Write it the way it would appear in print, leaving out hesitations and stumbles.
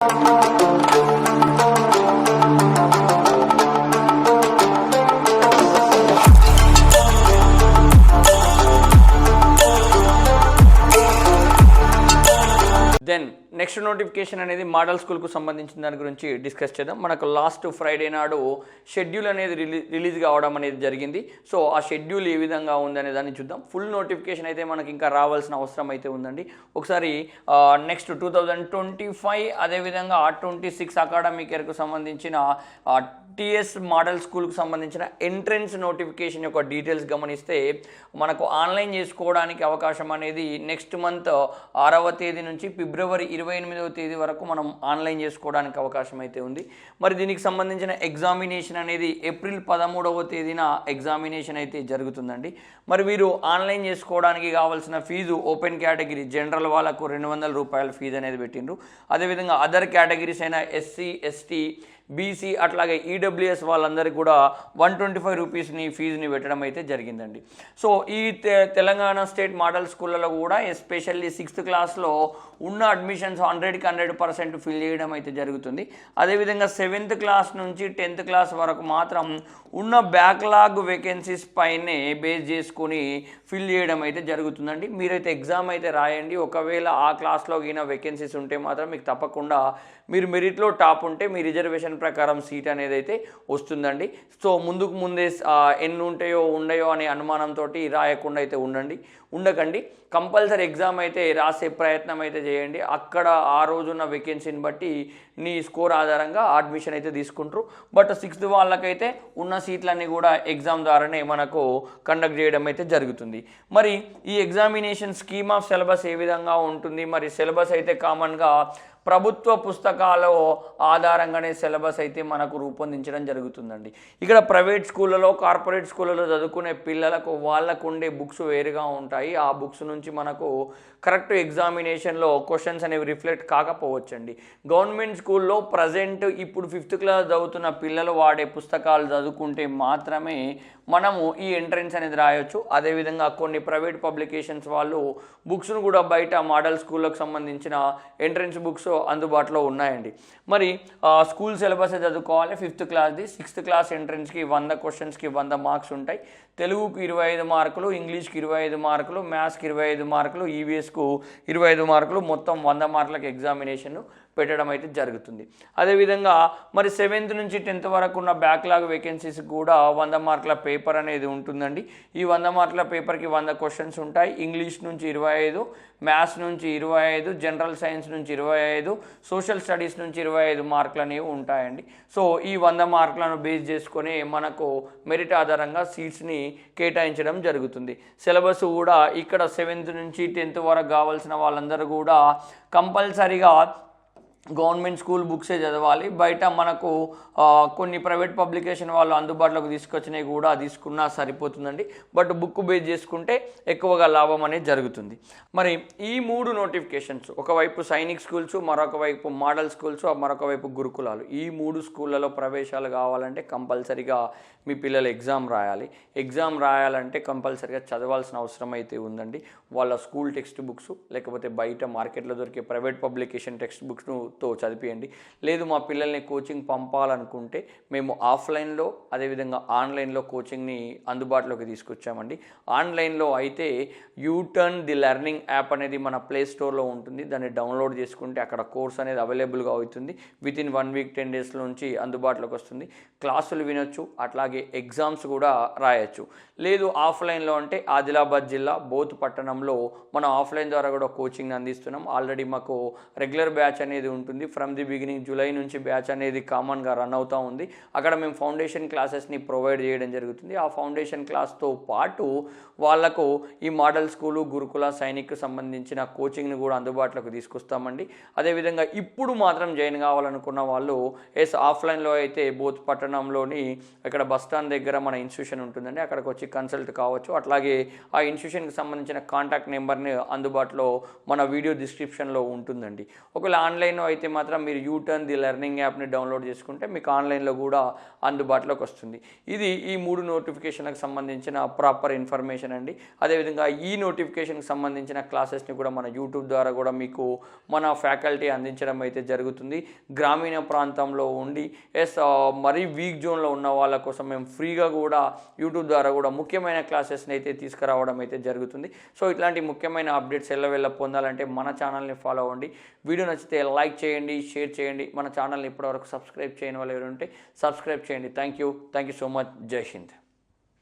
Then next notification అనేది model స్కూల్కు సంబంధించిన దాని గురించి డిస్కస్ చేద్దాం. మనకు లాస్ట్ ఫ్రైడే నాడు షెడ్యూల్ అనేది రిలీజ్ కావడం అనేది జరిగింది. సో ఆ షెడ్యూల్ ఏ విధంగా ఉందనే దాన్ని చూద్దాం. ఫుల్ నోటిఫికేషన్ అయితే మనకి ఇంకా రావాల్సిన అవసరం అయితే ఉందండి. ఒకసారి నెక్స్ట్ 2025 అదేవిధంగా 26 అకాడమిక్ ఇయర్కు సంబంధించిన టీఎస్ మోడల్ స్కూల్కు సంబంధించిన ఎంట్రన్స్ నోటిఫికేషన్ యొక్క డీటెయిల్స్ గమనిస్తే మనకు ఆన్లైన్ చేసుకోవడానికి అవకాశం అనేది నెక్స్ట్ మంత్ 6వ తేదీ నుంచి ఫిబ్రవరి 28వ తేదీ వరకు మనం ఆన్లైన్ చేసుకోవడానికి అవకాశం అయితే ఉంది. మరి దీనికి సంబంధించిన ఎగ్జామినేషన్ అనేది ఏప్రిల్ 13వ తేదీన ఎగ్జామినేషన్ అయితే జరుగుతుందండి. మరి వీరు ఆన్లైన్ చేసుకోవడానికి కావాల్సిన ఫీజు ఓపెన్ కేటగిరీ జనరల్ వాళ్ళకు 200 రూపాయల ఫీజు అనేది పెట్టిండ్రు. అదేవిధంగా అదర్ కేటగిరీస్ అయిన ఎస్సీ ఎస్టీ బీసీ అట్లాగే ఈడబ్ల్యూఎస్ వాళ్ళందరికీ కూడా 125 రూపీస్ని ఫీజుని పెట్టడం అయితే జరిగిందండి. సో ఈ తెలంగాణ స్టేట్ మోడల్ స్కూళ్ళలో కూడా ఎస్పెషల్లీ 6th క్లాస్లో ఉన్న అడ్మిషన్స్ 100కి 100% ఫిల్ చేయడం అయితే జరుగుతుంది. అదేవిధంగా 7th క్లాస్ నుంచి 10th క్లాస్ వరకు మాత్రం ఉన్న బ్యాక్లాగ్ వేకెన్సీస్ పైనే బేస్ చేసుకొని ఫిల్ చేయడం అయితే జరుగుతుందండి. మీరైతే ఎగ్జామ్ అయితే రాయండి. ఒకవేళ ఆ క్లాస్లో గిన వేకెన్సీస్ ఉంటే మాత్రం మీకు తప్పకుండా మీరు మెరిట్లో టాప్ ఉంటే మీ రిజర్వేషన్ ప్రకారం సీట్ అనేది అయితే వస్తుందండి. సో ముందుకు ముందే ఎన్ని ఉంటాయో ఉండయో అనే అనుమానంతో రాయకుండా అయితే ఉండకండి. కంపల్సరీ ఎగ్జామ్ అయితే రాసే ప్రయత్నం అయితే చేయండి. అక్కడ ఆ రోజున్న వేకెన్సీని బట్టి నీ స్కోర్ ఆధారంగా అడ్మిషన్ అయితే తీసుకుంటారు. బట్ 6th వాళ్ళకైతే ఉన్న సీట్లన్నీ కూడా ఎగ్జామ్ ద్వారానే మనకు కండక్ట్ చేయడం అయితే జరుగుతుంది. మరి ఈ ఎగ్జామినేషన్ స్కీమ్ ఆఫ్ సిలబస్ ఏ విధంగా ఉంటుంది? మరి సిలబస్ అయితే కామన్గా ప్రభుత్వ పుస్తకాల ఆధారంగానే సిలబస్ అయితే మనకు రూపొందించడం జరుగుతుందండి. ఇక్కడ ప్రైవేట్ స్కూళ్ళలో కార్పొరేట్ స్కూళ్ళలో చదువుకునే పిల్లలకు వాళ్ళకు ఉండే బుక్స్ వేరుగా ఉంటాయి. ఆ బుక్స్ నుంచి మనకు కరెక్ట్ ఎగ్జామినేషన్లో క్వశ్చన్స్ అనేవి రిఫ్లెక్ట్ కాకపోవచ్చండి. గవర్నమెంట్ స్కూల్లో ప్రజెంట్ ఇప్పుడు 5th క్లాస్ చదువుతున్న పిల్లలు వాడే పుస్తకాలు చదువుకుంటే మాత్రమే మనము ఈ ఎంట్రన్స్ అనేది రాయొచ్చు. అదేవిధంగా కొన్ని ప్రైవేట్ పబ్లికేషన్స్ వాళ్ళు బుక్స్ను కూడా బయట మోడల్ స్కూళ్ళకు సంబంధించిన ఎంట్రన్స్ బుక్స్ అందుబాటులో ఉన్నాయండి. మరి స్కూల్ సిలబస్ చదువుకోవాలి 5th క్లాస్ది. 6th క్లాస్ ఎంట్రన్స్కి 100 క్వశ్చన్స్కి 100 మార్క్స్ ఉంటాయి. తెలుగుకు 25 మార్కులు, ఇంగ్లీష్కి 25 మార్కులు, మ్యాథ్స్కి 25 మార్కులు, ఈవీఎస్కు 25 మార్కులు, మొత్తం 100 మార్కులకు ఎగ్జామినేషన్ పెట్టడం అయితే జరుగుతుంది. అదేవిధంగా మరి 7th నుంచి 10th వరకు ఉన్న బ్యాక్లాగ్ వేకెన్సీస్ కూడా 100 మార్కుల పేపర్ అనేది ఉంటుందండి. ఈ 100 మార్కుల పేపర్కి 100 క్వశ్చన్స్ ఉంటాయి. ఇంగ్లీష్ నుంచి 25, మ్యాథ్స్ నుంచి 25, జనరల్ సైన్స్ నుంచి 25, సోషల్ స్టడీస్ నుంచి 25 మార్కులు అనేవి ఉంటాయండి. సో ఈ 100 మార్కులను బేస్ చేసుకొని మనకు మెరిట్ ఆధారంగా సీట్స్ని కేటాయించడం జరుగుతుంది. సిలబస్ కూడా ఇక్కడ 7th నుంచి 10th వరకు కావాల్సిన వాళ్ళందరూ కూడా కంపల్సరీగా గవర్నమెంట్ స్కూల్ బుక్సే చదవాలి. బయట మనకు కొన్ని ప్రైవేట్ పబ్లికేషన్ వాళ్ళు అందుబాటులోకి తీసుకొచ్చినవి కూడా తీసుకున్నా సరిపోతుందండి. బట్ బుక్ బేస్ చేసుకుంటే ఎక్కువగా లాభం అనేది జరుగుతుంది. మరి ఈ 3 నోటిఫికేషన్స్, ఒకవైపు సైనిక్ స్కూల్స్, మరొక వైపు మోడల్ స్కూల్స్, మరొక వైపు గురుకులాలు, ఈ 3 స్కూళ్ళలో ప్రవేశాలు కావాలంటే కంపల్సరీగా మీ పిల్లలు ఎగ్జామ్ రాయాలి. ఎగ్జామ్ రాయాలంటే కంపల్సరీగా చదవాల్సిన అవసరం అయితే ఉందండి. వాళ్ళ స్కూల్ టెక్స్ట్ బుక్స్ లేకపోతే బయట మార్కెట్లో దొరికే ప్రైవేట్ పబ్లికేషన్ టెక్స్ట్ బుక్స్తో చదివియండి. లేదు మా పిల్లల్ని కోచింగ్ పంపాలనుకుంటే మేము ఆఫ్లైన్లో అదేవిధంగా ఆన్లైన్లో కోచింగ్ని అందుబాటులోకి తీసుకొచ్చామండి. ఆన్లైన్లో అయితే యూటర్న్ ది లెర్నింగ్ యాప్ అనేది మన ప్లే స్టోర్లో ఉంటుంది. దాన్ని డౌన్లోడ్ చేసుకుంటే అక్కడ కోర్స్ అనేది అవైలబుల్గా అవుతుంది. వితిన్ 1 వీక్ 10 డేస్ నుంచి అందుబాటులోకి వస్తుంది. క్లాసులు వినొచ్చు, అట్లాగే ఎగ్జామ్స్ కూడా రాయొచ్చు. లేదు ఆఫ్లైన్లో అంటే ఆదిలాబాద్ జిల్లా బోత్ పట్టణంలో మనం ఆఫ్లైన్ ద్వారా కూడా కోచింగ్ అందిస్తున్నాం. ఆల్రెడీ మాకు రెగ్యులర్ బ్యాచ్ అనేది ఉంటుంది. ఫ్రమ్ ది బిగినింగ్ జూలై నుంచి బ్యాచ్ అనేది కామన్గా రన్ అవుతూ ఉంది. అక్కడ మేము ఫౌండేషన్ క్లాసెస్ని ప్రొవైడ్ చేయడం జరుగుతుంది. ఆ ఫౌండేషన్ క్లాస్తో పాటు వాళ్లకు ఈ మోడల్ స్కూలు, గురుకుల, సైనిక్ సంబంధించిన కోచింగ్ని కూడా అందుబాటులోకి తీసుకొస్తామండి. అదేవిధంగా ఇప్పుడు మాత్రం జాయిన్ కావాలనుకున్న వాళ్ళు ఆఫ్లైన్లో అయితే బోత్ పట్టణంలోని ఇక్కడ బస్టాండ్ దగ్గర మన ఇన్స్టిట్యూషన్ ఉంటుందండి. అక్కడికి వచ్చి కన్సల్ట్ కావచ్చు. అట్లాగే ఆ ఇన్స్టిట్యూషన్కి సంబంధించిన కాంటాక్ట్ నెంబర్ని అందుబాటులో మన వీడియో డిస్క్రిప్షన్లో ఉంటుందండి. ఒకవేళ ఆన్లైన్లో అయితే మాత్రం మీరు యూటర్న్ ది లెర్నింగ్ యాప్ని డౌన్లోడ్ చేసుకుంటే మీకు ఆన్లైన్లో కూడా అందుబాటులోకి వస్తుంది. ఇది ఈ 3 నోటిఫికేషన్లకు సంబంధించిన ప్రాపర్ ఇన్ఫర్మేషన్ అండి. అదేవిధంగా ఈ నోటిఫికేషన్కి సంబంధించిన క్లాసెస్ని కూడా మన యూట్యూబ్ ద్వారా కూడా మీకు మన ఫ్యాకల్టీ అందించడం అయితే జరుగుతుంది. గ్రామీణ ప్రాంతంలో ఉండి మరీ వీక్ జోన్లో ఉన్న వాళ్ళ కోసం మేము ఫ్రీగా కూడా యూట్యూబ్ ద్వారా కూడా ముఖ్యమైన క్లాసెస్ని అయితే తీసుకురావడం అయితే జరుగుతుంది. సో ఇట్లాంటి ముఖ్యమైన అప్డేట్స్ ఎల్లవెల్ల పొందాలంటే మన ఛానల్ని ఫాలో అవ్వండి. వీడియో నచ్చితే లైక్ చేయండి, షేర్ చేయండి. మన ఛానల్ని ఇప్పటివరకు సబ్స్క్రైబ్ చేయని వాళ్ళు ఎవరు ఉంటే సబ్స్క్రైబ్ చేయండి. Thank you so much. జై హింద్.